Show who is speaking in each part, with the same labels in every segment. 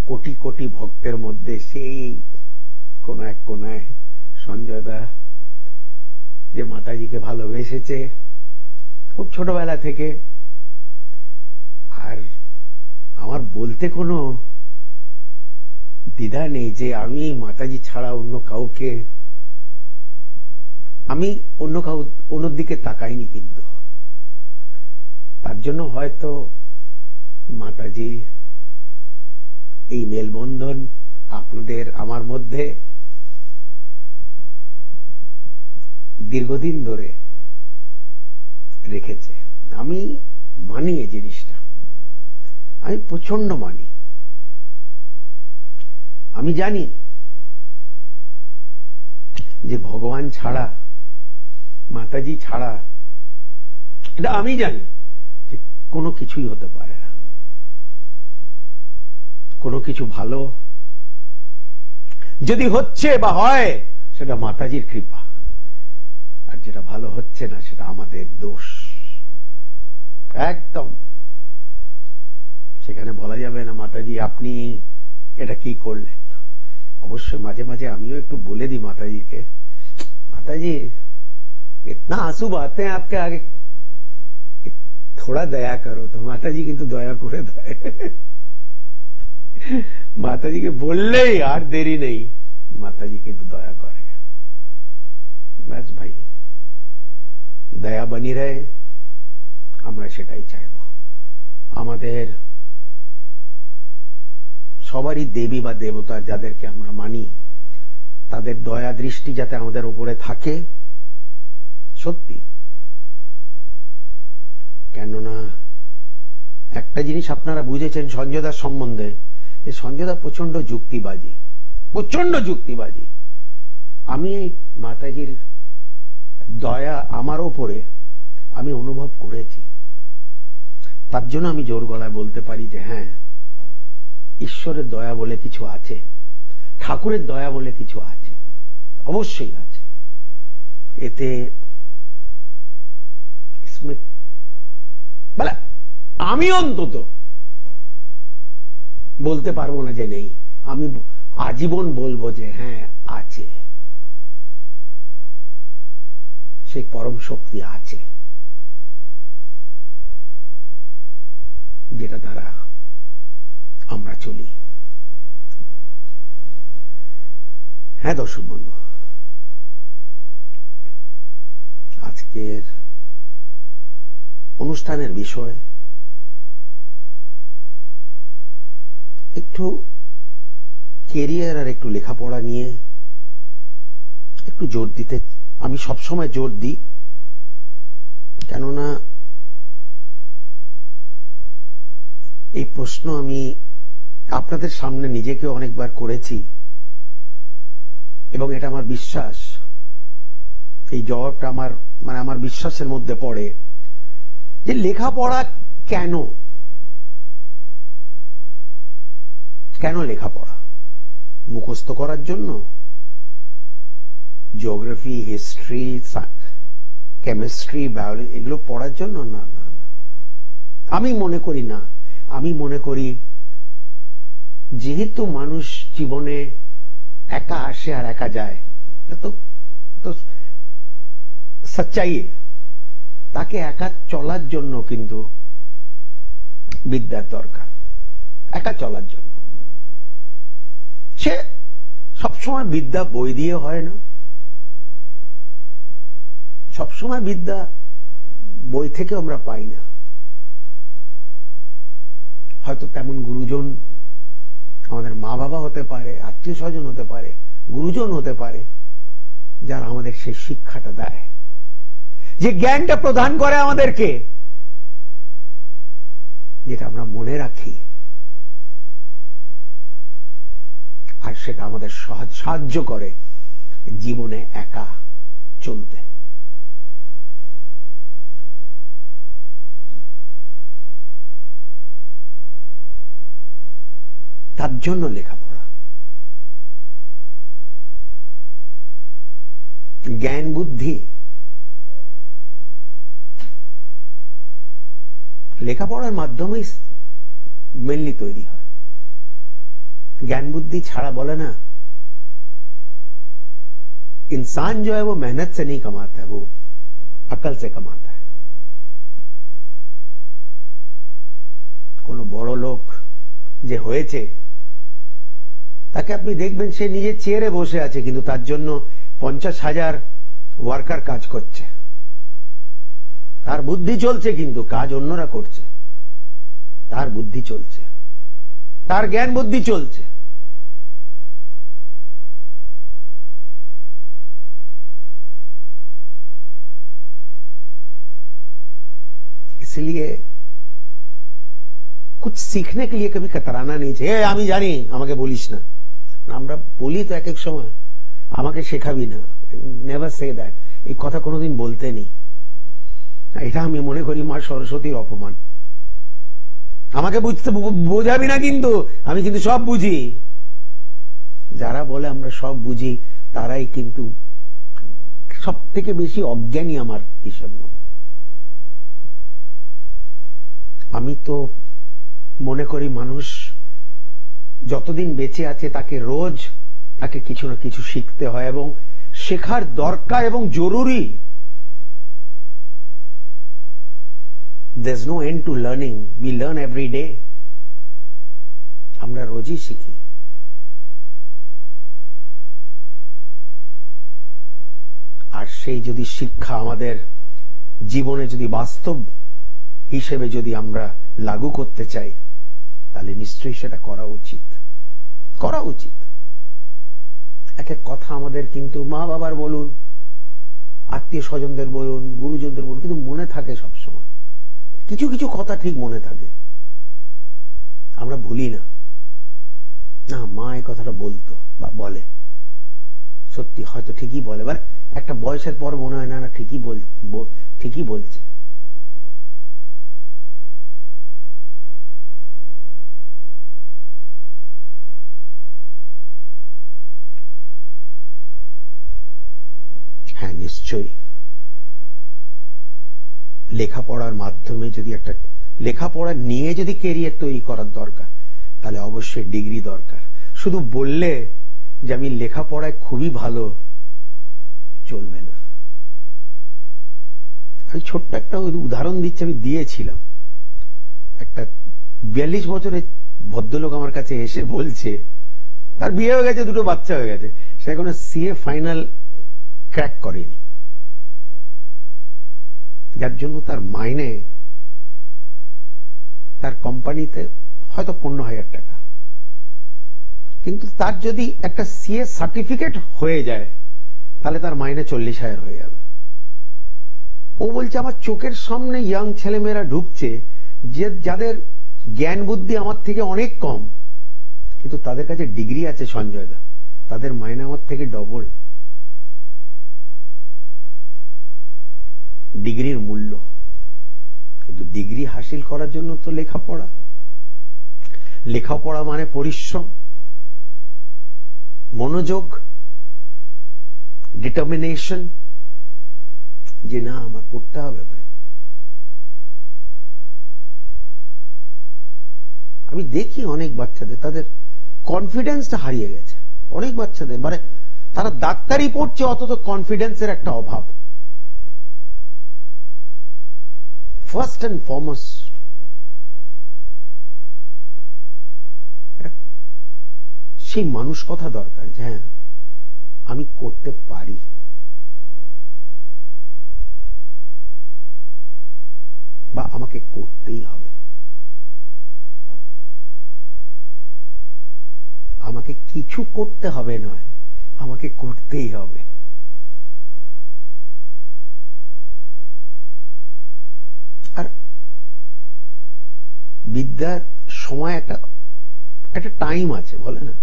Speaker 1: কোটি কোটি ভক্তের মধ্যে সেই কোন এক কোনায় সঞ্জয় দা যে মাতাজিকে ভালোবেসেছে খুব ছোটবেলা থেকে। আর আমার বলতে কোনো দ্বিধা নেই যে আমি মাতাজি ছাড়া অন্য কাউকে, আমি অন্য দিকে তাকাইনি, কিন্তু তার জন্য হয়তো মাতাজি এই মেলবন্ধন আপনাদের আমার মধ্যে দীর্ঘদিন ধরে রেখেছে। আমি মানি এই জিনিসটা, আমি প্রচন্ড মানি। আমি জানি যে ভগবান ছাড়া, মাতাজি ছাড়া, এটা আমি জানি যে কোনো কিছুই হতে পারে না। কোনো কিছু ভালো যদি হচ্ছে বা হয় সেটা মাতাজির কৃপা, আর যেটা ভালো হচ্ছে না সেটা আমাদের দোষ। একদম সেখানে বলা যাবে না মাতাজি আপনি এটা কি করলেন। অবশ্যই মাঝে মাঝে আমিও একটু বলে দিই মাতাজিকে, माताजी इतना आंसू बहाते हैं आपके आगे, थोड़ा दया करो। तो माताजी किंतु दया करे देয়। माताजी के बोलले यार देरी नहीं, माताजी किंतु दया करे। बस भाई दया बनी रहे, আমরা সেটাই চাইবো। আমাদের সবারই দেবী বা দেবতা যাদেরকে আমরা মানি, তাদের দয়া দৃষ্টি যাতে আমাদের উপরে থাকে। সত্যি, কেননা একটা জিনিস আপনারা বুঝেছেন সঞ্জয়দার সম্বন্ধে, যে সঞ্জয়দা প্রচন্ড যুক্তিবাদী, প্রচন্ড যুক্তিবাদী। আমি এই মাতাজির দয়া আমার উপরে আমি অনুভব করেছি, তার জন্য আমি জোর গলায় বলতে পারি যে হ্যাঁ, ঈশ্বরের দয়া বলে কিছু আছে, ঠাকুরের দয়া বলে কিছু আছে, অবশ্যই আছে। এতে বলে আমি অন্তত বলতে পারবো না যে নেই, আমি আজীবন বলবো যে হ্যাঁ আছে, সেই পরম শক্তি আছে, যেটা দ্বারা আমরা চলি। হ্যাঁ দর্শক বন্ধু, আজকের অনুষ্ঠানের বিষয় একটু কেরিয়ার আর একটু লেখাপড়া নিয়ে একটু জোর দিতে, আমি সবসময় জোর দিই, কেননা এই প্রশ্ন আমি আপনাদের সামনে নিজেকে অনেকবার করেছি, এবং এটা আমার বিশ্বাস, এই জবাবটা আমার আমার বিশ্বাসের মধ্যে পড়ে যে লেখাপড়া কেন, কেন লেখাপড়া? মুখস্থ করার জন্য? জিওগ্রাফি, হিস্ট্রি, কেমিস্ট্রি, বায়োলজি এগুলো পড়ার জন্য? না না না, আমি মনে করি না। আমি মনে করি যেহেতু মানুষ জীবনে একা আসে আর একা যায়, তো সচ্চাই, তাকে একা চলার জন্য কিন্তু বিদ্যার দরকার, একা চলার জন্য। সে সবসময় বিদ্যা বই দিয়ে হয় না, সবসময় বিদ্যা বই থেকে আমরা পাই না। হয়তো তেমন গুরুজন আমাদের মা বাবা হতে পারে, আত্মীয় স্বজন হতে পারে, গুরুজন হতে পারে, যারা আমাদের সেই শিক্ষাটা দেয়, যে জ্ঞানটা প্রদান করে আমাদেরকে, যেটা আমরা মনে রাখি, আর সেটা আমাদের সাহায্য করে জীবনে একা চলতে। তার জন্য লেখাপড়া। জ্ঞান বুদ্ধি লেখাপড়ার মাধ্যমেই মেনলি তৈরি হয়। ज्ञान बुद्धि छाड़ा बोले ना, इंसान जो है वो मेहनत से नहीं कमाता है, वो अकल से कमाता है। কোনো বড় লোক যে হয়েছে তাকে আপনি দেখবেন সে নিজের চেয়ারে বসে আছে, কিন্তু তার জন্য 50,000 ওয়ার্কার কাজ করছে। তার বুদ্ধি চলছে, কিন্তু কাজ অন্যরা করছে। তার বুদ্ধি চলছে, তার জ্ঞান বুদ্ধি চলছে। इसलिए कुछ सीखने के लिए कभी कतराना नहीं चाहिए। আমি জানি, আমাকে বলিস না। আমরা বলি তো এক এক সময়, আমাকে শেখাবি না, নেভার সে দ্যাট। এই কথা কোনোদিন বলতে নেই। এটা আমি মনে করি মা সরস্বতীর অপমান। আমাকে বুঝতে বোঝাবি না, কিন্তু আমি কিন্তু সব বুঝি। যারা বলে আমরা সব বুঝি তারাই কিন্তু সব থেকে বেশি অজ্ঞানী আমার হিসাব মনে। আমি তো মনে করি মানুষ যতদিন বেঁচে আছে তাকে রোজ তাকে কিছু না কিছু শিখতে হয়, এবং শেখার দরকার এবং জরুরি। There's no end to learning. We learn every day. আমরা রোজই শিখি। আর সেই যদি শিক্ষা আমাদের জীবনে যদি বাস্তব হিসেবে যদি আমরা লাগু করতে চাই, তাহলে নিশ্চয়ই সেটা করা উচিত। করা উচিত। এক এক কথা আমাদের কিন্তু মা বাবার বলুন, আত্মীয় স্বজনদের বলুন, গুরুজনদের বলুন, কিন্তু মনে থাকে সব সময়। কিছু কিছু কথা ঠিক মনে থাকে, আমরা ভুলি না। না, মা এই কথাটা বলতো বা বলে, সত্যি হয়তো ঠিকই বলে, মানে একটা বয়সের পর মনে হয় না, না ঠিকই বলছে। হ্যাঁ, নিশ্চয়ই লেখাপড়ার মাধ্যমে যদি একটা লেখাপড়া নিয়ে যদি ক্যারিয়ার তৈরি করার দরকার, তাহলে অবশ্যই ডিগ্রি দরকার। শুধু বললে যে আমি লেখাপড়ায় খুবই ভালো চলবে না। আমি ছোট্ট একটা উদাহরণ দিচ্ছি, আমি দিয়েছিলাম। একটা 42 বছরের ভদ্রলোক আমার কাছে এসে বলছে, তার বিয়ে হয়ে গেছে, 2 বাচ্চা হয়ে গেছে, সে এখনো সিএ ফাইনাল ক্র্যাক করেনি, যার জন্য তার মাইনে তার কোম্পানিতে হয়তো 15,000 টাকা, কিন্তু তার যদি একটা সিএ সার্টিফিকেট হয়ে যায় তাহলে তার মাইনে 40,000 হয়ে যাবে। ও বলছে আমার চোখের সামনে ইয়াং ছেলেমেয়েরা ঢুকছে যাদের জ্ঞান বুদ্ধি আমার থেকে অনেক কম, কিন্তু তাদের কাছে ডিগ্রি আছে সঞ্জয় দা, তাদের মাইনে আমার থেকে ডবল। ডিগ্রির মূল্য, কিন্তু ডিগ্রি হাসিল করার জন্য তো লেখাপড়া। লেখাপড়া মানে পরিশ্রম, মনোযোগ, ডিটারমিনেশন, যে না আমার পড়তে হবে ভাই। আমি দেখি অনেক বাচ্চাদের তাদের কনফিডেন্সটা হারিয়ে গেছে। অনেক বাচ্চাদের মানে তারা ডাক্তারি পড়ছে, অথচ কনফিডেন্সের একটা অভাব। ফার্স্ট এন্ড ফরমোস্ট সেই মানুষ কথা দরকার যে হ্যাঁ আমি করতে পারি। বা আমাকে করতেই হবে, আমাকে কিছু করতে হবে নয়, আমাকে করতেই হবে। আর বিদ্যার সময় একটা টাইম আছে, বলে না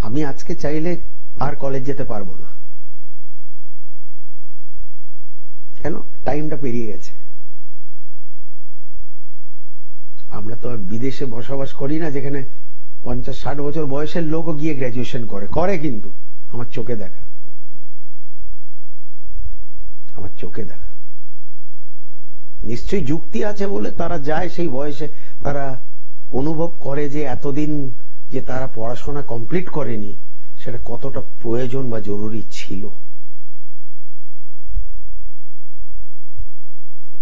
Speaker 1: আমি আজকে চাইলে আর কলেজ যেতে পারবো না, কেন? টাইমটা পেরিয়ে গেছে। আমরা তো আর বিদেশে বসবাস করি না যেখানে 50-60 বছর বয়সের লোকও গিয়ে গ্রাজুয়েশন করে, কিন্তু আমার চোখে দেখা, নিশ্চয়ই যুক্তি আছে বলে তারা যায় সেই বয়সে, তারা অনুভব করে যে এতদিন যে তারা পড়াশোনা কমপ্লিট করেনি সেটা কতটা প্রয়োজন বা জরুরি ছিল।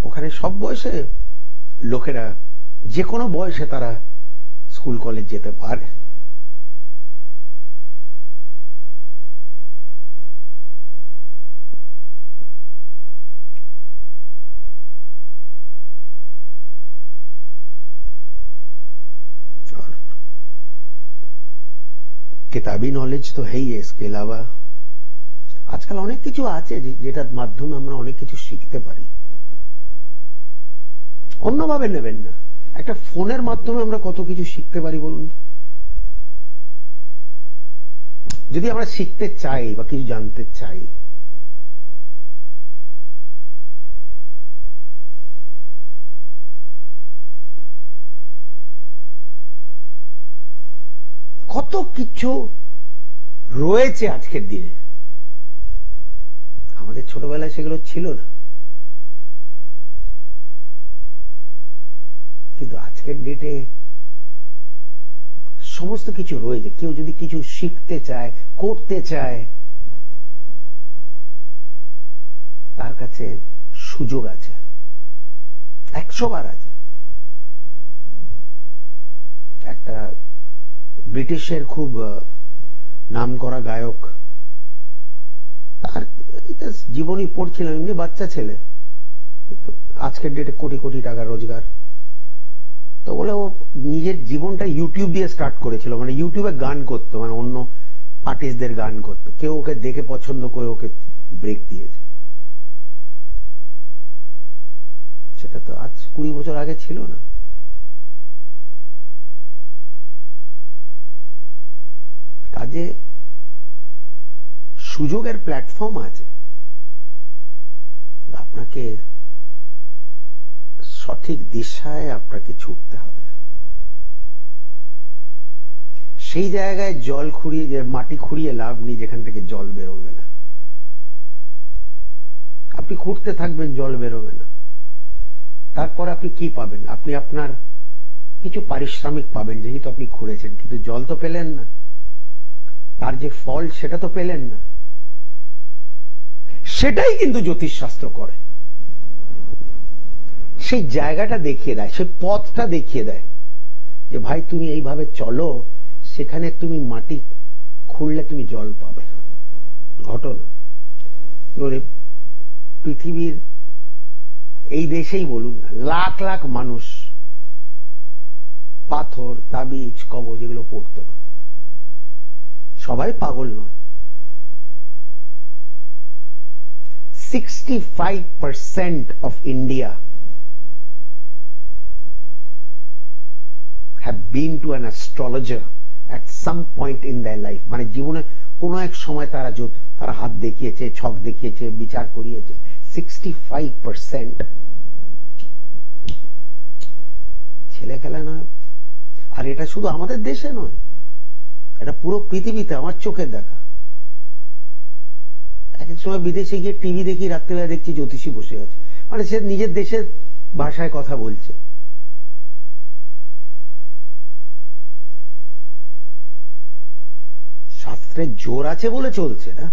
Speaker 1: ওখানে সব বয়সে লোকেরা, যে কোনো বয়সে তারা স্কুল কলেজ যেতে পারে। किताबी नॉलेज तो है ही है, इसके अलावा আজকাল অনেক কিছু আছে যেটার মাধ্যমে আমরা অনেক কিছু শিখতে পারি। অন্যভাবে নেবেন না, একটা ফোনের মাধ্যমে আমরা কত কিছু শিখতে পারি বলুন। যদি আমরা শিখতে চাই বা কিছু জানতে চাই, কত কিছু রয়েছে আজকের দিনে, আমাদের ছোটবেলায় সেগুলো ছিল না। কিন্তু আজকের ডেটে সমস্ত কিছু রয়েছে। কেউ যদি কিছু শিখতে চায়, করতে চায়, তার কাছে সুযোগ আছে, 100 বার আছে। একটা ব্রিটিশের খুব নামকরা গায়ক, তার জীবনী পড়ছিলাম, এমনি বাচ্চা ছেলে, আজকের ডেটে কোটি কোটি টাকা রোজগার। তো বলে ও নিজের জীবনটা ইউটিউব দিয়ে স্টার্ট করেছিল, মানে ইউটিউবে গান করতো, মানে অন্য আর্টিস্টদের গান করতো, কেউ ওকে দেখে পছন্দ করে ওকে ব্রেক দিয়েছে। সেটা তো আজ 20 বছর আগে ছিল না। কাজে সুযোগের প্ল্যাটফর্ম আছে, আপনাকে সঠিক দিশায় আপনাকে ছুটতে হবে। সেই জায়গায় জল খুঁড়িয়ে, যে মাটি খুঁড়িয়ে লাভ নেই যেখান থেকে জল বেরোবে না। আপনি খুঁড়তে থাকবেন, জল বেরোবে না। তারপর আপনি কি পাবেন? আপনি আপনার কিছু পারিশ্রমিক পাবেন, যেহেতু আপনি খুঁড়েছেন, কিন্তু জল তো পেলেন না, তার যে ফল সেটা তো পেলেন না। সেটাই কিন্তু জ্যোতিষশাস্ত্র করে, সেই জায়গাটা দেখিয়ে দেয়, সেই পথটা দেখিয়ে দেয় যে ভাই তুমি এইভাবে চলো, সেখানে তুমি মাটি খুঁড়লে তুমি জল পাবে। ঘটনা পৃথিবীর এই দেশেই বলুন না, লাখ লাখ মানুষ পাথর, তাবিজ, কবজ এগুলো পড়তো না। সবাই পাগল নয়। 65% of India have been to an astrologer at some point in their life. মানে জীবনে কোনো এক সময় তারা হাত দেখিয়েছে, ছক দেখিয়েছে, বিচার করিয়েছে। 65% ছেলে খেলা নয়। আর এটা শুধু আমাদের দেশে নয়, এটা পুরো পৃথিবীতে আমার চোখের দেখা। এক এক সময় বিদেশে গিয়ে টিভি দেখি, রাত্রিবেলা দেখছি জ্যোতিষী বসে আছে, মানে সে নিজের দেশের ভাষায় কথা বলছে। শাস্ত্রের জোর আছে বলে চলছে না।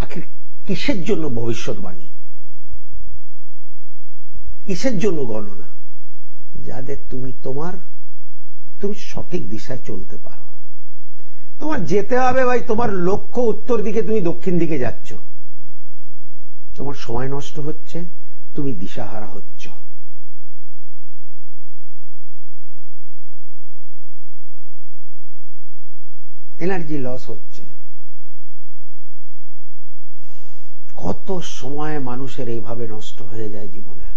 Speaker 1: আখের কিসের জন্য ভবিষ্যৎবাণী, কিসের জন্য গণনা? যাদের তুমি সঠিক দিশায় চলতে পারো। তোমার যেতে হবে ভাই, তোমার লক্ষ্য উত্তর দিকে, তুমি দক্ষিণ দিকে যাচ্ছ, তোমার সময় নষ্ট হচ্ছে, তুমি দিশাহারা হচ্ছ। এনার্জি লস হচ্ছে। কত সময় মানুষের এইভাবে নষ্ট হয়ে যায় জীবনের,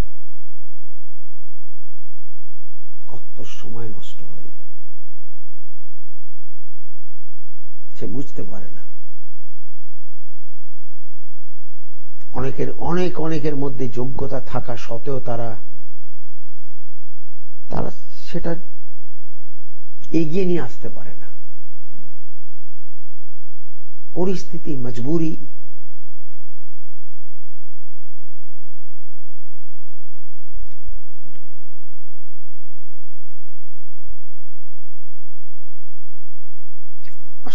Speaker 1: কত সময় নষ্ট হয়ে যায়, সে বুঝতে পারে না। অনেকের মধ্যে যোগ্যতা থাকা সত্ত্বেও তারা সেটা এগিয়ে নিয়ে আসতে পারে না। পরিস্থিতি, মজবুরি।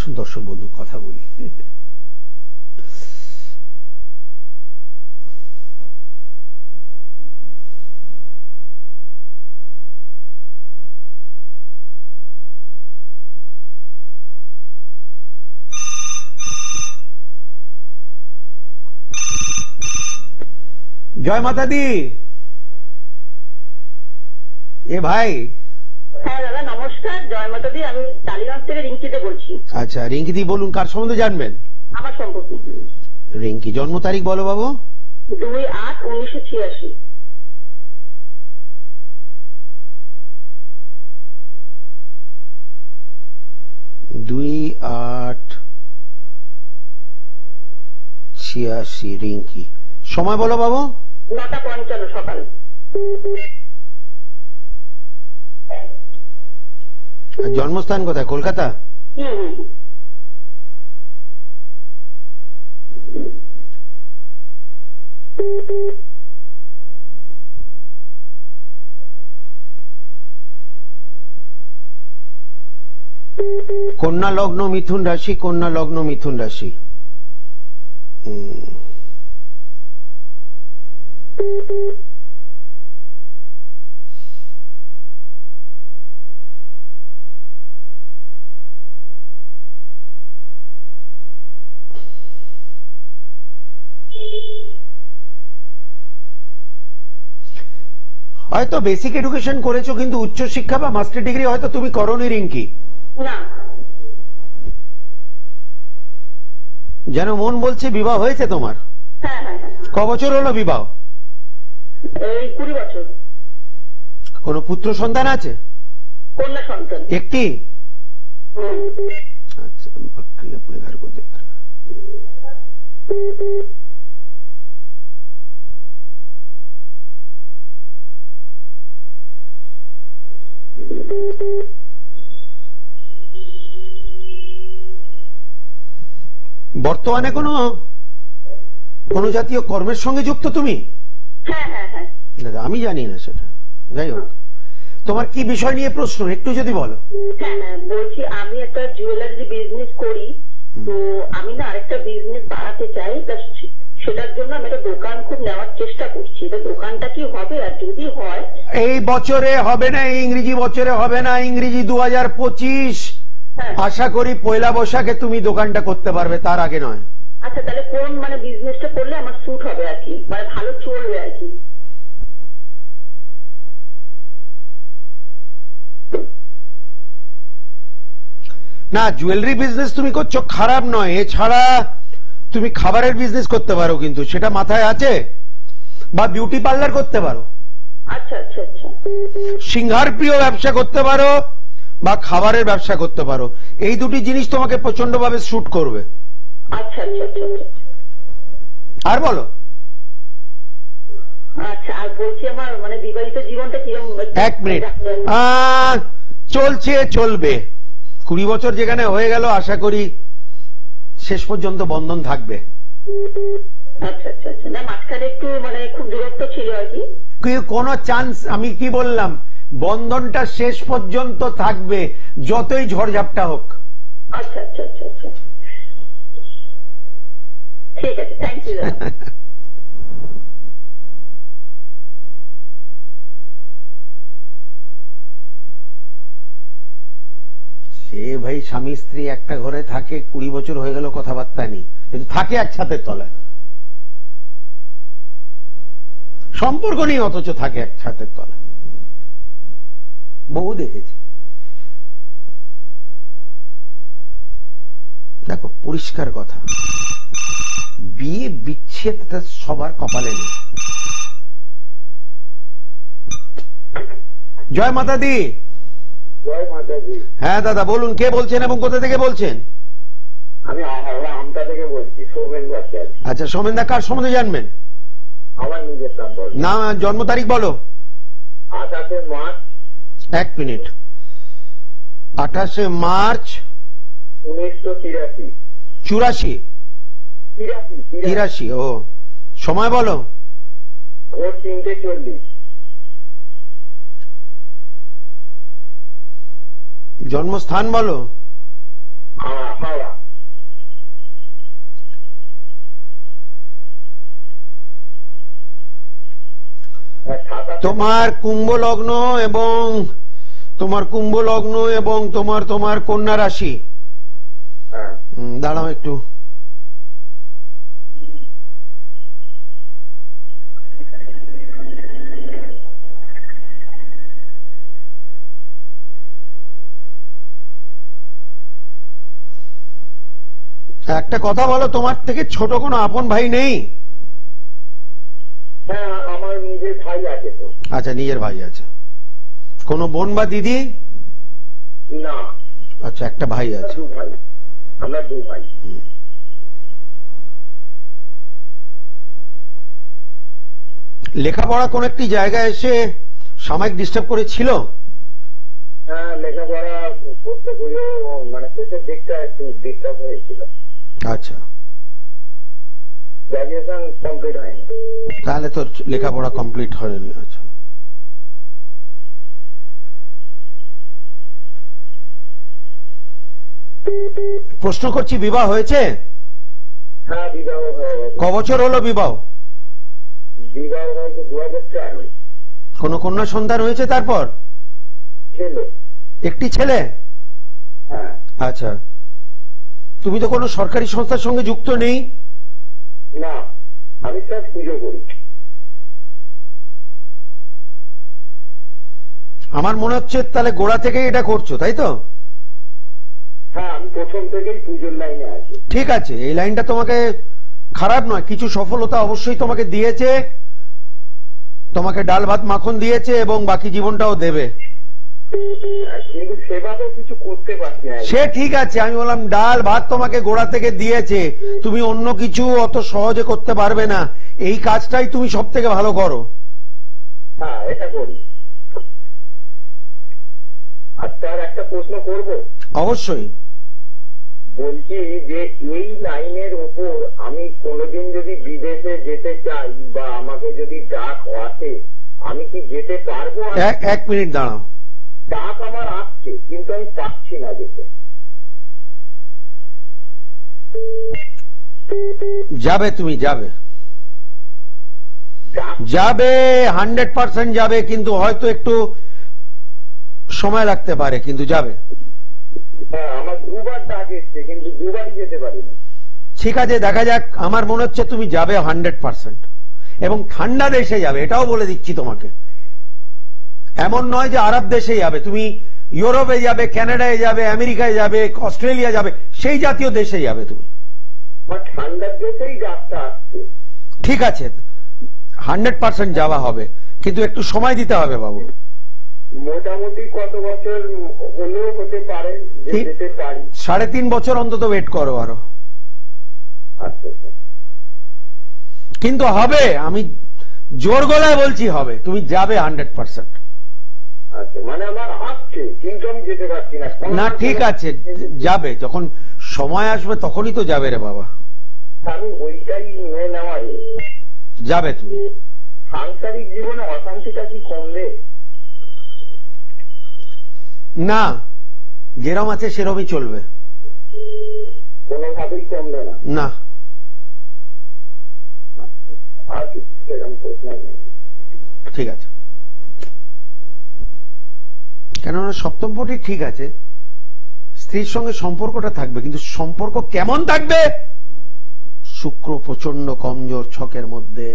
Speaker 1: আসুন দর্শক বন্ধু কথা বলি। জয় মাতা দি। এ ভাই।
Speaker 2: হ্যাঁ দাদা নমস্কার, জয় মাতা দি। আমি টালিগঞ্জ থেকে রিঙ্কিতে বলছি।
Speaker 1: আচ্ছা রিঙ্কি দি বলুন, কার সম্বন্ধে জানবেন?
Speaker 2: আমার সম্পর্কে।
Speaker 1: রিঙ্কি জন্ম তারিখ বলো বাবু।
Speaker 2: 2/8/1986।
Speaker 1: 2/8/86 রিঙ্কি। সময় বলো বাবু।
Speaker 2: 9:55 সকাল।
Speaker 1: জন্মস্থান কোথায়? কলকাতা? কন্যা লগ্ন মিথুন রাশি, কন্যা লগ্ন মিথুন রাশি। হয়তো বেসিক এডুকেশন করেছো, কিন্তু উচ্চ শিক্ষা বা মাস্টার ডিগ্রি হয়তো তুমি করোনি রিঙ্কি।
Speaker 2: না।
Speaker 1: যেন মন বলছে বিবাহ হয়েছে তোমার।
Speaker 2: হ্যাঁ হ্যাঁ হ্যাঁ।
Speaker 1: ক বছর হলো বিবাহ?
Speaker 2: এই 20 বছর।
Speaker 1: কোনো পুত্র সন্তান আছে?
Speaker 2: কন্যা সন্তান
Speaker 1: একটি। আচ্ছা बकरी अपने घर को देख रहा है। বর্তমানে কোনো জাতীয় কর্মের সঙ্গে যুক্ত তুমি?
Speaker 2: হ্যাঁ হ্যাঁ হ্যাঁ।
Speaker 1: দাদা আমি জানি না সেটা, যাই হোক তোমার কি বিষয় নিয়ে প্রশ্ন একটু যদি বলো।
Speaker 2: হ্যাঁ হ্যাঁ বলছি, আমি একটা জুয়েলারি বিজনেস করি, তো আমি না আরেকটা বিজনেস বাড়াতে চাই, সেটার জন্য আমি একটা দোকান খুব নেওয়ার চেষ্টা করছি। এটা দোকানটা কি হবে? আর যদি হয়
Speaker 1: এই বছরে হবে না, এই ইংরেজি বছরে হবে না, ইংরেজি 2025। আশা করি পয়লা বৈশাখে তুমি দোকানটা করতে পারবে, তার আগে নয়।
Speaker 2: আচ্ছা তাহলে কোন বিজনেসটা করলে আমার স্যুট হবে আর কি, ভালো চলবে আর কি?
Speaker 1: না জুয়েলারি বিজনেস তুমি করছো খারাপ নয়, এছাড়া তুমি খাবারের বিজনেস করতে পারো, কিন্তু সেটা মাথায় আছে, বা বিউটি পার্লার করতে পারো।
Speaker 2: আচ্ছা আচ্ছা আচ্ছা।
Speaker 1: সিংহার প্রিয় ব্যবসা করতে পারো বা খাবারের ব্যবসা করতে পারো, এই দুটি জিনিস তোমাকে প্রচন্ড ভাবে শুট করবে।
Speaker 2: আচ্ছা আচ্ছা আচ্ছা।
Speaker 1: আর বলো।
Speaker 2: আচ্ছা আর বলছি আমার বিবাহিত জীবনটা কিরকম?
Speaker 1: এক মিনিট। চলছে চলবে, 20 বছর যেখানে হয়ে গেল, আশা করি শেষ পর্যন্ত বন্ধন থাকবে।
Speaker 2: আচ্ছা আচ্ছা আচ্ছা। না মাঝখানে একটু খুব দূরত্ব ছিল আর কি।
Speaker 1: কোনো চান্স, আমি কি বললাম, বন্ধনটা শেষ পর্যন্ত থাকবে যতই ঝড়ঝাপটা হোক।
Speaker 2: আচ্ছা আচ্ছা আচ্ছা আচ্ছা ঠিক আছে, থ্যাংক ইউ।
Speaker 1: সে ভাই স্বামী স্ত্রী একটা ঘরে থাকে, 20 বছর হয়ে গেল কথাবার্তা নেই, কিন্তু থাকে এক ছাদের তলায়, সম্পর্ক নেই অথচ থাকে এক ছাদের তলায়, বহু দেখেছি। দেখো পরিষ্কার কথা, বিয়ে বিচ্ছেদটা সবার কপালে নেই। জয় মাতা দি।
Speaker 3: জয় মাতাজি।
Speaker 1: হ্যাঁ দাদা বলুন, কে বলছেন এবং কোথা থেকে বলছেন?
Speaker 3: আমি আমতা থেকে বলছি, সৌমেন ভট্টাচার্য।
Speaker 1: আচ্ছা সৌমেন দা, কার সম্বন্ধে জানবেন?
Speaker 3: আমার নিজের সম্পর্কে।
Speaker 1: না জন্ম তারিখ বলো।
Speaker 3: 28 মার্চ।
Speaker 1: এক মিনিট। 28 মার্চ
Speaker 3: 1983।
Speaker 1: 84? 83। ও সময় বলো।
Speaker 3: ভোর 3:40।
Speaker 1: জন্মস্থান বলো।
Speaker 3: হাওড়া।
Speaker 1: তোমার কুম্ভ লগ্ন এবং তোমার কন্যা রাশি।
Speaker 3: হ্যাঁ
Speaker 1: দাঁড়াও একটু, একটা কথা বলো, তোমার থেকে ছোট কোনো আপন ভাই নেই?
Speaker 3: হ্যাঁ আমার নিজের ভাই আছে তো।
Speaker 1: আচ্ছা, নিজের ভাই আছে। কোনো বোন বা দিদি?
Speaker 3: না।
Speaker 1: আচ্ছা, একটা ভাই আছে।
Speaker 3: দু ভাই, আমরা দু ভাই।
Speaker 1: লেখাপড়া কোন একটি জায়গায় এসে সাময়িক ডিস্টার্ব করেছিল?
Speaker 3: হ্যাঁ লেখাপড়া করতে গিয়েও মানে শেষের দিকটা একটু ডিস্টার্ব হয়েছিল।
Speaker 1: আচ্ছা,
Speaker 3: গ্রাজুয়েশন কমপ্লিট হয়নি।
Speaker 1: তাহলে তো লেখাপড়া কমপ্লিট হয়নি। আচ্ছা, প্রশ্ন করছি, বিবাহ হয়েছে?
Speaker 3: হ্যাঁ বিবাহ হয়ে গেছে।
Speaker 1: ক বছর হলো বিবাহ?
Speaker 3: বিবাহ হয়েছে 2004।
Speaker 1: কোন কন্যা সন্তান হয়েছে? তারপর
Speaker 3: ছেলে,
Speaker 1: একটি ছেলে।
Speaker 3: হ্যাঁ।
Speaker 1: আচ্ছা, তুমি তো কোনো সরকারি সংস্থার সঙ্গে যুক্ত নেই?
Speaker 3: না, আমি তার পুজো করি।
Speaker 1: আমার মনে হচ্ছে তাহলে গোড়া থেকেই এটা করছো, তাই তো?
Speaker 3: হ্যাঁ আমি প্রথম থেকেই পুজোর লাইনে আছি।
Speaker 1: ঠিক আছে, এই লাইনটা তোমাকে খারাপ নয়, কিছু সফলতা অবশ্যই তোমাকে দিয়েছে, তোমাকে ডাল ভাত মাখন দিয়েছে এবং বাকি জীবনটাও দেবে।
Speaker 3: কিন্তু সেভাবে কিছু করতে পারছি না।
Speaker 1: সে ঠিক আছে, আমি বললাম ডাল ভাত তোমাকে গোড়া থেকে দিয়েছে, তুমি অন্য কিছু অত সহজে করতে পারবে না, এই কাজটাই তুমি সব থেকে ভালো করো।
Speaker 3: হ্যাঁ এটা করি। আর তার একটা প্রশ্ন করব?
Speaker 1: অবশ্যই।
Speaker 3: বলছি যে এই লাইনের উপর আমি কোনোদিন যদি বিদেশে যেতে চাই বা আমাকে যদি ডাক আসে, আমি কি যেতে পারবো?
Speaker 1: এক মিনিট দাঁড়াও।
Speaker 3: ডাক আমার আসছে কিন্তু আমি পাচ্ছি না যেতে।
Speaker 1: যাবে, তুমি যাবে,
Speaker 3: ডাক
Speaker 1: যাবে 100% যাবে, কিন্তু হয়তো একটু সময় লাগতে পারে, কিন্তু যাবে।
Speaker 3: হ্যাঁ আমার দুবার ডাক এসছে কিন্তু দুবারই যেতে পারিনি।
Speaker 1: ঠিক আছে, দেখা যাক। আমার মনে হচ্ছে তুমি যাবে 100%, এবং ঠান্ডা দেশে যাবে, এটাও বলে দিচ্ছি তোমাকে। এমন নয় যে আরব দেশে যাবে, তুমি ইউরোপে যাবে, কানাডায় যাবে, আমেরিকায় যাবে, অস্ট্রেলিয়া যাবে, সেই জাতীয় দেশে যাবে তুমি।
Speaker 3: আমার ঠান্ডার দেশেই ডাকটা আসছে।
Speaker 1: ঠিক আছে, 100% যাওয়া হবে, কিন্তু একটু সময় দিতে হবে বাবু।
Speaker 3: মোটামুটি কত বছর হলেও হতে পারে যে যেতে পারি?
Speaker 1: 3.5 বছর অন্তত ওয়েট করো আরো।
Speaker 3: আচ্ছা স্যার।
Speaker 1: কিন্তু হবে, আমি জোর গলায় বলছি হবে, তুমি যাবে 100%।
Speaker 3: আচ্ছা মানে আমার আসছে কিন্তু আমি যেতে পারছি না।
Speaker 1: না ঠিক আছে, যাবে, যখন সময় আসবে তখনই তো যাবে রে বাবা।
Speaker 3: আমি ওইটাই মেনে নেওয়া।
Speaker 1: যাবে তুমি।
Speaker 3: সাংসারিক জীবনে অশান্তিটা কি কমবে?
Speaker 1: না, যেরম আছে সেরমই চলবে,
Speaker 3: কোনোভাবেই কমবে না।
Speaker 1: না।
Speaker 3: আর কিছু সেরকম প্রশ্ন নেই।
Speaker 1: ঠিক আছে, কেননা সপ্তম পটি ঠিক আছে, স্ত্রীর সঙ্গে সম্পর্কটা থাকবে, কিন্তু সম্পর্ক কেমন থাকবে? শুক্র প্রচন্ড কমজোর ছকের মধ্যে।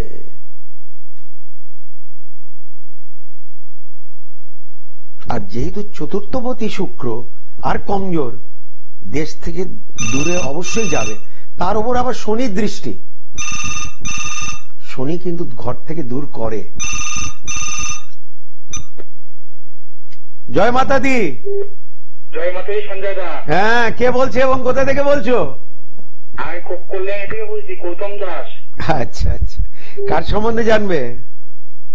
Speaker 1: আর যেহেতু চতুর্থপতি শুক্র আর কমজোর, দেশ থেকে দূরে অবশ্যই যাবে। তার উপর আবার শনির দৃষ্টি, শনি কিন্তু ঘর থেকে দূর করে। জয় মাতা দি।
Speaker 3: জয় মাতা দি সঞ্জয় দা।
Speaker 1: হ্যাঁ, কে বলছে এবং কোথা থেকে বলছো?
Speaker 3: আমি কল্যাণী থেকে বলছি, গৌতম দাস।
Speaker 1: আচ্ছা আচ্ছা, কার সম্বন্ধে জানবে?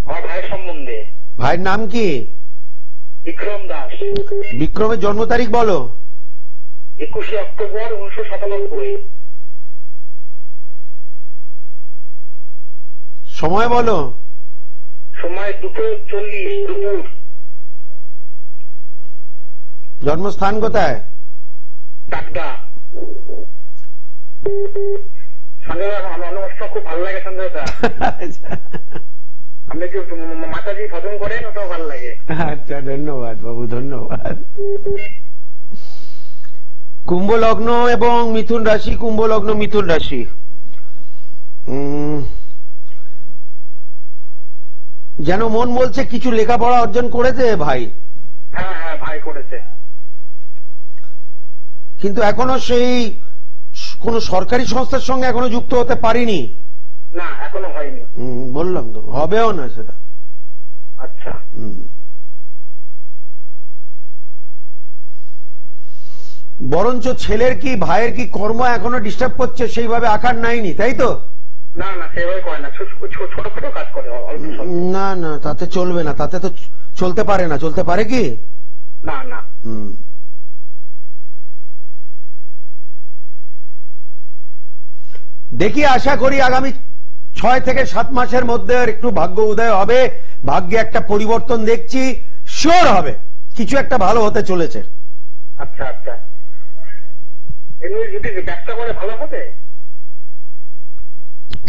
Speaker 3: আমার ভাইয়ের সম্বন্ধে।
Speaker 1: ভাইয়ের নাম কি?
Speaker 3: বিক্রম দাস।
Speaker 1: বিক্রমের জন্ম তারিখ বলো।
Speaker 3: 21 অক্টোবর 1997।
Speaker 1: সময় বলো।
Speaker 3: সময় 2:40 দুপুর।
Speaker 1: জন্মস্থান কোথায়?
Speaker 3: টাকদা। সঞ্জয় দা আমার অনুষ্ঠান খুব ভালো লাগে। সঞ্জয় দা আপনি যে মাতাজি ভজন করেন, ওটাও ভালো লাগে।
Speaker 1: আচ্ছা, ধন্যবাদ বাবু, ধন্যবাদ। কুম্ভ লগ্ন এবং মিথুন রাশি, কুম্ভ লগ্ন মিথুন রাশি, যেন মন বলছে কিছু লেখাপড়া অর্জন করেছে ভাই।
Speaker 3: হ্যাঁ হ্যাঁ ভাই করেছে,
Speaker 1: কিন্তু এখনো সেই কোন সরকারি সংস্থার সঙ্গে এখনো যুক্ত হতে পারিনি।
Speaker 3: না এখনো হয়নি।
Speaker 1: বললাম তো, হবেও না সেটা।
Speaker 3: আচ্ছা।
Speaker 1: বরঞ্চ ছেলের কি ভাইয়ের কি কর্ম এখনো ডিস্টার্ব করছে, সেইভাবে আকার নাইনি, তাই তো?
Speaker 3: না না সেভাবে করে না, ছোটখাটো কাজ করে।
Speaker 1: না না, তাতে চলবে না, তাতে তো চলতে পারে না। চলতে পারে কি?
Speaker 3: না না।
Speaker 1: দেখি, আশা করি আগামী 6 থেকে 7 মাসের মধ্যে একটু ভাগ্য উদয় হবে, ভাগ্যে একটা পরিবর্তন দেখছি, শিওর হবে কিছু একটা ভালো হতে চলেছে।
Speaker 3: আচ্ছা আচ্ছা, এমনি যদি ব্যবসা করে ভালো হবে?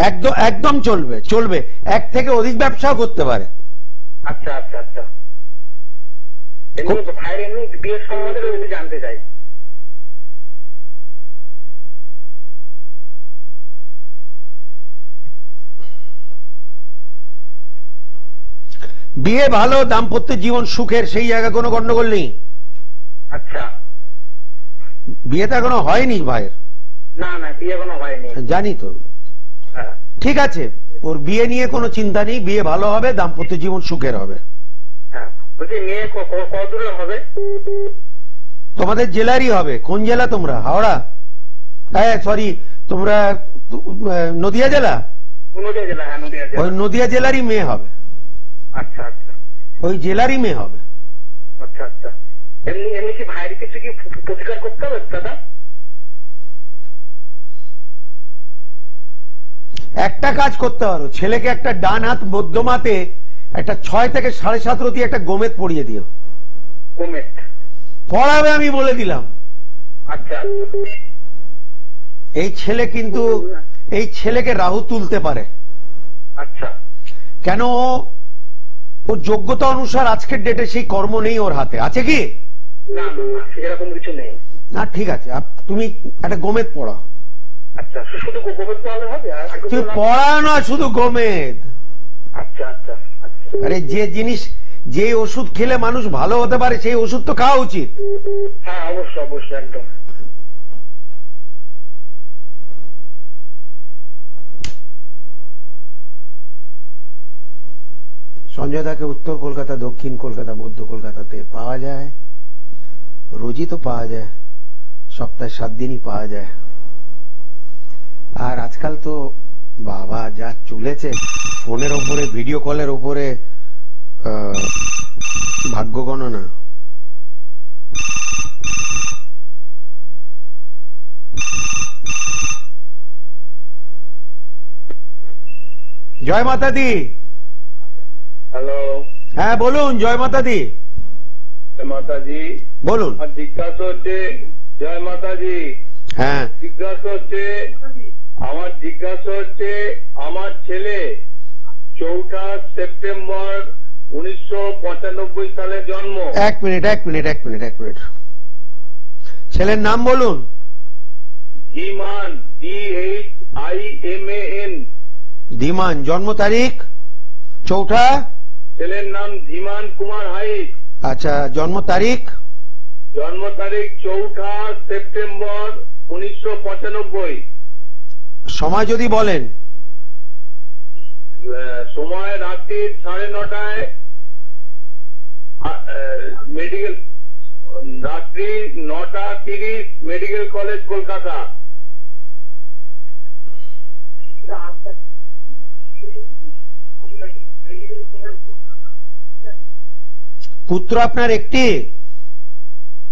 Speaker 1: একদম একদম চলবে, চলবে। 1 থেকে অধিক ব্যবসাও করতে পারে।
Speaker 3: আচ্ছা আচ্ছা আচ্ছা। এমনি ভাইয়ের এমনি বিয়ের সম্বন্ধে যদি জানতে চাই।
Speaker 1: বিয়ে ভালো, দাম্পত্য জীবন সুখের, সেই জায়গায় কোনো গন্ডগোল নেই।
Speaker 3: আচ্ছা।
Speaker 1: বিয়ে তো এখনো হয়নি ভাইয়ের?
Speaker 3: না না, বিয়ে এখনো হয়নি।
Speaker 1: জানি তো। ঠিক আছে, ওর বিয়ে নিয়ে কোনো চিন্তা নেই, বিয়ে ভালো হবে, দাম্পত্য জীবন সুখের হবে।
Speaker 3: হ্যাঁ, বলছি মেয়ে কত দূরের হবে?
Speaker 1: তোমাদের জেলারই হবে। কোন জেলা তোমরা? হাওড়া? হ্যাঁ সরি, তোমরা নদিয়া জেলা?
Speaker 3: নদিয়া জেলা। হ্যাঁ নদিয়া জেলা।
Speaker 1: ওই নদিয়া জেলারই মেয়ে হবে।
Speaker 3: আচ্ছা আচ্ছা,
Speaker 1: ওই জেলারই মেয়ে হবে।
Speaker 3: আচ্ছা আচ্ছা। এমনি এমনি কি ভাইয়ের কিছু কি প্রতিকার করতে হবে দাদা?
Speaker 1: একটা কাজ করতে পারো, ছেলেকে একটা ডান হাত মধ্যমাতে একটা 6 থেকে 7.5 রতি একটা গোমেদ পড়িয়ে দিও।
Speaker 3: গোমেদ
Speaker 1: পড়াবে, আমি বলে দিলাম।
Speaker 3: আচ্ছা।
Speaker 1: এই ছেলে কিন্তু, এই ছেলেকে রাহু তুলতে পারে।
Speaker 3: আচ্ছা।
Speaker 1: কেন? ওর যোগ্যতা অনুসার আজকের ডেটে সেই কর্ম নেই ওর হাতে। আছে কি?
Speaker 3: না না না, সেরকম কিছু নেই।
Speaker 1: না ঠিক আছে, তুমি একটা গোমেদ পড়াও।
Speaker 3: আচ্ছা, শুধু গোমেদ পড়ালে হবে?
Speaker 1: তুমি পড়াও না, শুধু গোমেদ।
Speaker 3: আচ্ছা আচ্ছা আচ্ছা।
Speaker 1: আরে যে জিনিস, যে ওষুধ খেলে মানুষ ভালো হতে পারে, সেই ওষুধ তো খাওয়া উচিত।
Speaker 3: হ্যাঁ অবশ্যই অবশ্যই, একদম।
Speaker 1: সঞ্জয় দাকে উত্তর কলকাতা, দক্ষিণ কলকাতা, মধ্য কলকাতাতে পাওয়া যায়, রোজই তো পাওয়া যায়, সপ্তাহে 7 দিনই পাওয়া যায়। আর আজকাল তো বাবা যা চলেছে, ফোনের ওপরে, ভিডিও কলের ওপরে ভাগ্য গণনা। জয় মাতা দি।
Speaker 3: হ্যালো।
Speaker 1: হ্যাঁ বলুন, জয় মাতা দি।
Speaker 3: মাতাজি
Speaker 1: বলুন।
Speaker 3: জিজ্ঞাসা হচ্ছে, জয় মাতাজি।
Speaker 1: হ্যাঁ,
Speaker 3: জিজ্ঞাসা হচ্ছে, আমার ছেলে 4 সেপ্টেম্বর 1995 সালে জন্ম।
Speaker 1: এক মিনিট। ছেলের নাম বলুন।
Speaker 3: ধীমান, DHIMAN।
Speaker 1: ধীমান। জন্ম তারিখ? 4।
Speaker 3: ছেলের নাম ধীমান কুমার হাইত।
Speaker 1: আচ্ছা, জন্ম তারিখ?
Speaker 3: জন্ম তারিখ 4 সেপ্টেম্বর 1995।
Speaker 1: সময় যদি বলেন।
Speaker 3: সময় রাত্রি 9:30, মেডিকেল, রাত্রি 9:30, মেডিকেল কলেজ কলকাতা।
Speaker 1: পুত্র আপনার একটি?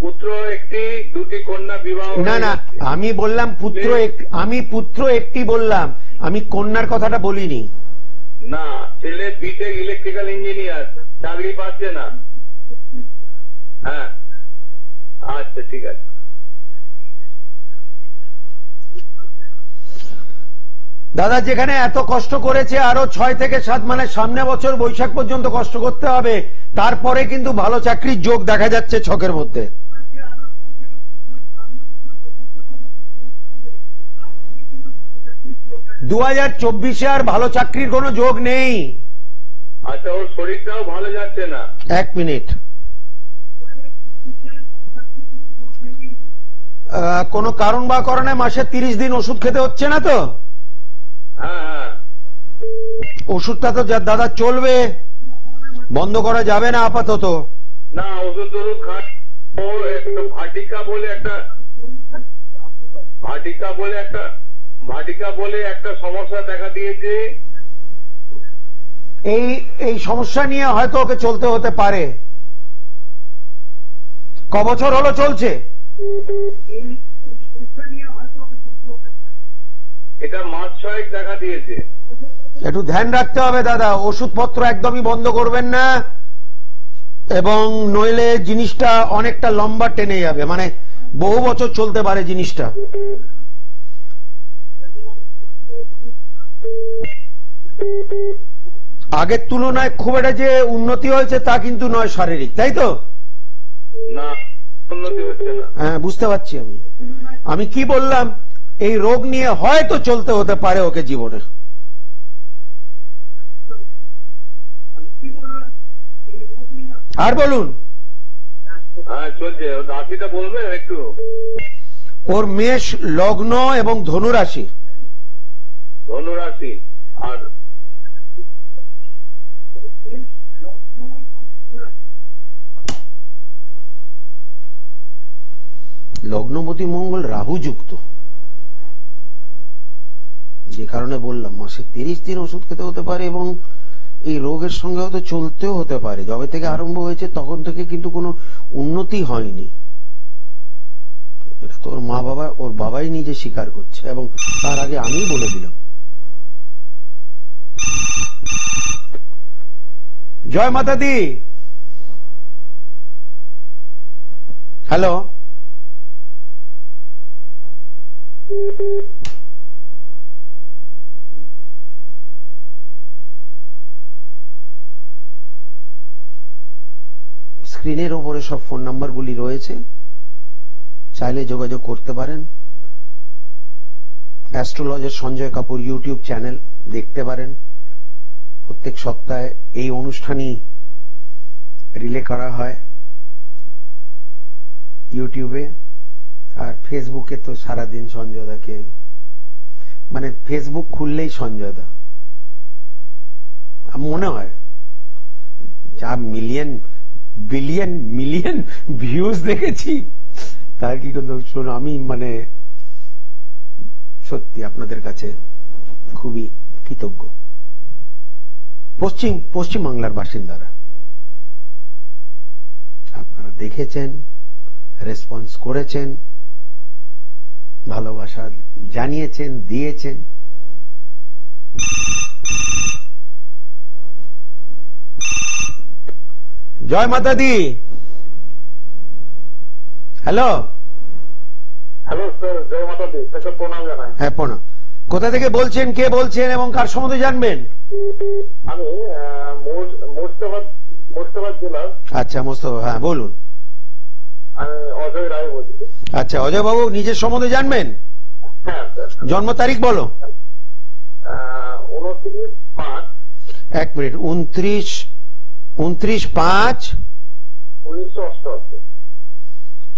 Speaker 3: পুত্র একটি, 2টি কন্যা বিবাহ।
Speaker 1: না না, আমি বললাম পুত্র, আমি পুত্র একটি বললাম, আমি কন্যার কথাটা বলিনি।
Speaker 3: না, ছেলে বিটেক ইলেকট্রিক্যাল ইঞ্জিনিয়ার, চাকরি পাচ্ছে না। হ্যাঁ আচ্ছা ঠিক আছে।
Speaker 1: দাদা যেখানে এত কষ্ট করেছে আরো 6 থেকে 7 মানে সামনে বছর বৈশাখ পর্যন্ত কষ্ট করতে হবে, তারপরে কিন্তু ভালো চাকরির যোগ দেখা যাচ্ছে ছকের মধ্যে। দু 2024 আর ভালো চাকরির কোনো যোগ নেই।
Speaker 3: আচ্ছা, ওর শরীরটাও ভালো যাচ্ছে না।
Speaker 1: 1 মিনিট, কোনো কারণ বা কারণে মাসে 30 দিন ওষুধ খেতে হচ্ছে না তো?
Speaker 3: হ্যাঁ হ্যাঁ,
Speaker 1: ওষুধটা তো দাদা চলবে, বন্ধ করা যাবে না আপাতত।
Speaker 3: না ওষুধ টষুধ খান। ওর একটা ভাটিকা বলে একটা সমস্যা দেখা দিয়েছে।
Speaker 1: এই সমস্যা নিয়ে হয়তো ওকে চলতে হতে পারে। ক বছর হলো চলছে?
Speaker 3: এটা মাস 6 দেখা দিয়েছে।
Speaker 1: একটু ধ্যান রাখতে হবে দাদা, ওষুধপত্র একদমই বন্ধ করবেন না, এবং নইলে জিনিসটা অনেকটা লম্বা টেনে যাবে, মানে বহু বছর চলতে পারে জিনিসটা। আগের তুলনায় খুব একটা যে উন্নতি হয়েছে তা কিন্তু নয় শারীরিক, তাই তো?
Speaker 3: না, উন্নতি হচ্ছে না।
Speaker 1: হ্যাঁ, বুঝতে পারছি আমি কি বললাম। এই রোগ নিয়ে হয়তো চলতে হতে পারে ওকে জীবনে। আর বলুন।
Speaker 3: হ্যাঁ চলছে, রাশিটা বলবেন একটু?
Speaker 1: ওর মেষ লগ্ন এবং ধনু রাশি।
Speaker 3: ধনুরাশি আর
Speaker 1: লগ্নপতি মঙ্গল রাহু যুক্ত, যে কারণে বললাম মাসে 30 দিন ওষুধ খেতে হতে পারে, এবং এই রোগের সঙ্গে হয়তো চলতেও হতে পারে। যবে থেকে আরম্ভ হয়েছে তখন থেকে কিন্তু কোনো উন্নতি হয়নি। এটা তো ওর বাবাই নিজে স্বীকার করছে, এবং তার আগে আমিই বলে দিলাম। জয় মাতা দি। হ্যালো, স্ক্রিনের ওপরে সব ফোন নাম্বারগুলি রয়েছে, চাইলে যোগাযোগ করতে পারেন। Astrologer Sanjay Kapoor YouTube channel দেখতে পারেন। প্রত্যেক সপ্তাহে এই অনুষ্ঠানই রিলে করা হয় ইউটিউবে, আর ফেসবুকে তো সারাদিন সঞ্জয়দাকে, মানে ফেসবুক খুললেই সঞ্জয়দা। মনে হয় যা মিলিয়ন ভিউজ দেখেছি, তার কি কিন্তু শোনো, আমি মানে সত্যি আপনাদের কাছে খুবই কৃতজ্ঞ। পশ্চিম বাংলার বাসিন্দারা আপনারা দেখেছেন, রেসপন্স করেছেন, ভালোবাসা জানিয়েছেন, দিয়েছেন। জয় মাতা দি। হ্যালো
Speaker 3: হ্যালো স্যার, জয় মাতা দি, তাকে প্রণাম জানাই।
Speaker 1: হ্যাঁ প্রণাম। কোথা থেকে বলছেন, কে বলছেন এবং কার সম্বন্ধে জানবেন?
Speaker 3: আমি মুর্শিদাবাদ জেলার।
Speaker 1: আচ্ছা মোস্তফা, হ্যাঁ বলুন।
Speaker 3: আমি অজয় রায় বলছি।
Speaker 1: আচ্ছা অজয় বাবু, নিজের সম্বন্ধে জানবেন?
Speaker 3: হ্যাঁ স্যার।
Speaker 1: জন্ম তারিখ বলো।
Speaker 3: 29/5।
Speaker 1: 1 মিনিট,
Speaker 3: 29/5/1988।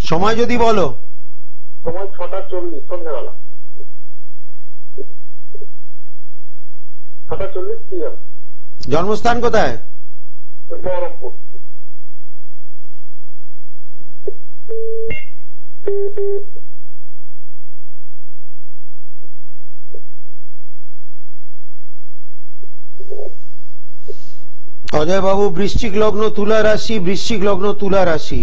Speaker 1: সময় যদি বলো।
Speaker 3: সময় 6:40 সন্ধ্যাবেলা। 6:40 PM।
Speaker 1: জন্মস্থান কোথায়?
Speaker 3: বহরমপুর।
Speaker 1: অজয় বাবু বৃশ্চিক লগ্ন তুলা রাশি, বৃশ্চিক লগ্ন তুলা রাশি।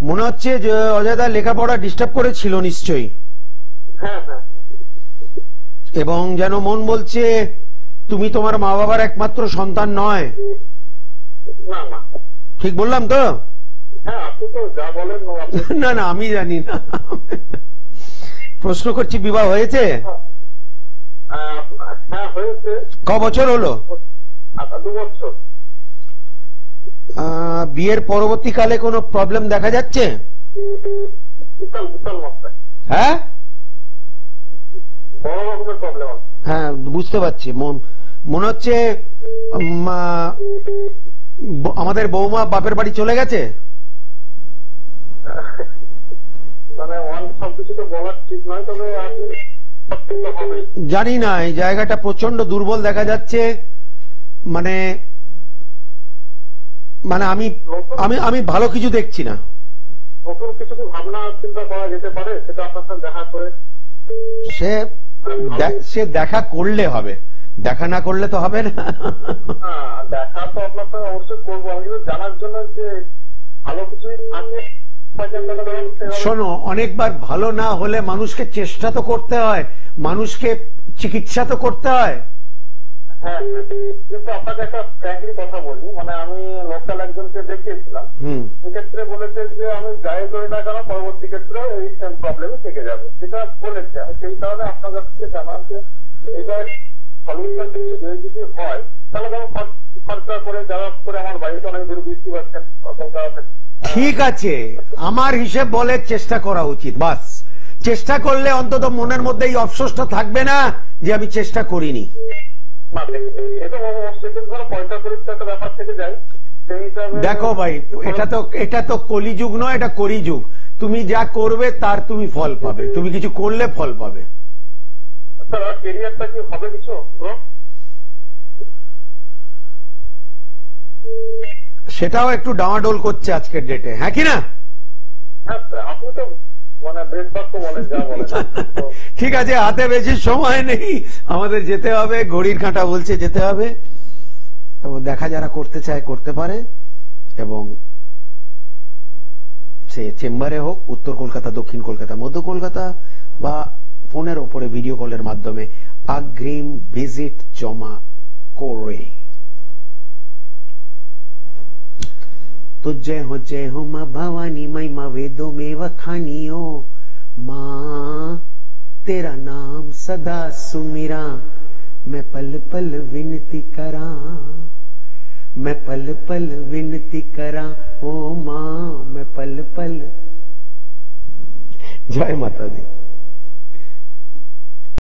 Speaker 1: মনে হচ্ছে যে অজয়দা লেখাপড়া ডিস্টার্ব করেছিল নিশ্চয়ই।
Speaker 3: হ্যাঁ হ্যাঁ।
Speaker 1: এবং যেন মন বলছে তুমি তোমার মা বাবার একমাত্র সন্তান নয়।
Speaker 3: না না,
Speaker 1: ঠিক বললাম তো?
Speaker 3: হ্যাঁ আপনি তো যা বলেন।
Speaker 1: না না, আমি জানি না, প্রশ্ন করছি। বিবাহ হয়েছে?
Speaker 3: হয়েছে।
Speaker 1: ক বছর হলো?
Speaker 3: 2 বছর।
Speaker 1: বিয়ের পরবর্তীকালে কোনো প্রবলেম দেখা যাচ্ছে?
Speaker 3: বিশাল মাত্রায়
Speaker 1: হ্যাঁ,
Speaker 3: বড় রকমের প্রবলেম আছে।
Speaker 1: হ্যাঁ বুঝতে পারছি। মনে হচ্ছে আমাদের বৌমা বাপের বাড়ি চলে গেছে।
Speaker 3: মানে সবকিছু তো বলার ঠিক নয়, তবে আপনি
Speaker 1: জানি না, এই জায়গাটা প্রচন্ড দুর্বল দেখা যাচ্ছে। মানে মানে আমি আমি আমি ভালো কিছু দেখছি না।
Speaker 3: নতুন কিছু কি ভাবনা চিন্তা করা যেতে পারে, সেটা আপনার সাথে দেখা করে?
Speaker 1: সে দেখা করলে হবে, দেখা না করলে তো হবে না।
Speaker 3: হ্যাঁ, দেখা তো আপনার সাথে অবশ্যই করবো। আমি কিন্তু জানার জন্য যে ভালো কিছুই থাকে।
Speaker 1: শোনো, অনেকবার ভালো না হলে মানুষকে চেষ্টা তো করতে হয়, মানুষকে চিকিৎসা তো করতে হয়।
Speaker 3: হ্যাঁ, কিন্তু আপনাকে একটা ফ্র্যাঙ্কলি কথা বলি, মানে আমি লোকাল একজনকে দেখিয়েছিলাম, সেক্ষেত্রে বলেছে যে আমি যাই করি না কেন পরবর্তী ক্ষেত্রে এই সেম প্রবলেমই থেকে যাবে, যেটা বলেছে। সেই কারণে আপনার কাছ থেকে জানা যে এটা সলিউশন যদি হয় তাহলে খরচা করে যারা করে আমার বাড়িতে অনেক দূর বুঝতে পারছেন কলকাতা।
Speaker 1: ঠিক আছে, আমার হিসেব বলে চেষ্টা করা উচিত। বাস চেষ্টা করলে অন্তত মনের মধ্যে এই অফসোসটা থাকবে না যে আমি চেষ্টা করিনি। দেখো ভাই, এটা তো কলিযুগ নয়, এটা কলিযুগ। তুমি যা করবে তার তুমি ফল পাবে, তুমি কিছু করলে ফল পাবে।
Speaker 3: ক্যারিয়ারটা কি হবে কিছু?
Speaker 1: সেটাও একটু ডামাডোল করছে আজকের ডেটে, হ্যাঁ কি না?
Speaker 3: আপনি তো মানে বেশবাক্য বলেন, যা বলেন।
Speaker 1: ঠিক আছে, হাতে বেশি সময় নেই, আমাদের যেতে হবে, ঘড়ির কাঁটা বলছে যেতে হবে। দেখা যারা করতে চায় করতে পারে, এবং সে চেম্বারে হোক, উত্তর কলকাতা, দক্ষিণ কলকাতা, মধ্য কলকাতা, বা ফোনের ওপরে ভিডিও কলের মাধ্যমে अग्रिम ভিজিট জমা করে। तो जय हो माँ भवानी, महिमा वेदों में वखानियो, माँ तेरा नाम सदा सुमिरा, मैं पल पल विनती करा, मैं पल पल विनती करा, ओ माँ मैं पल पल। जय माता दी।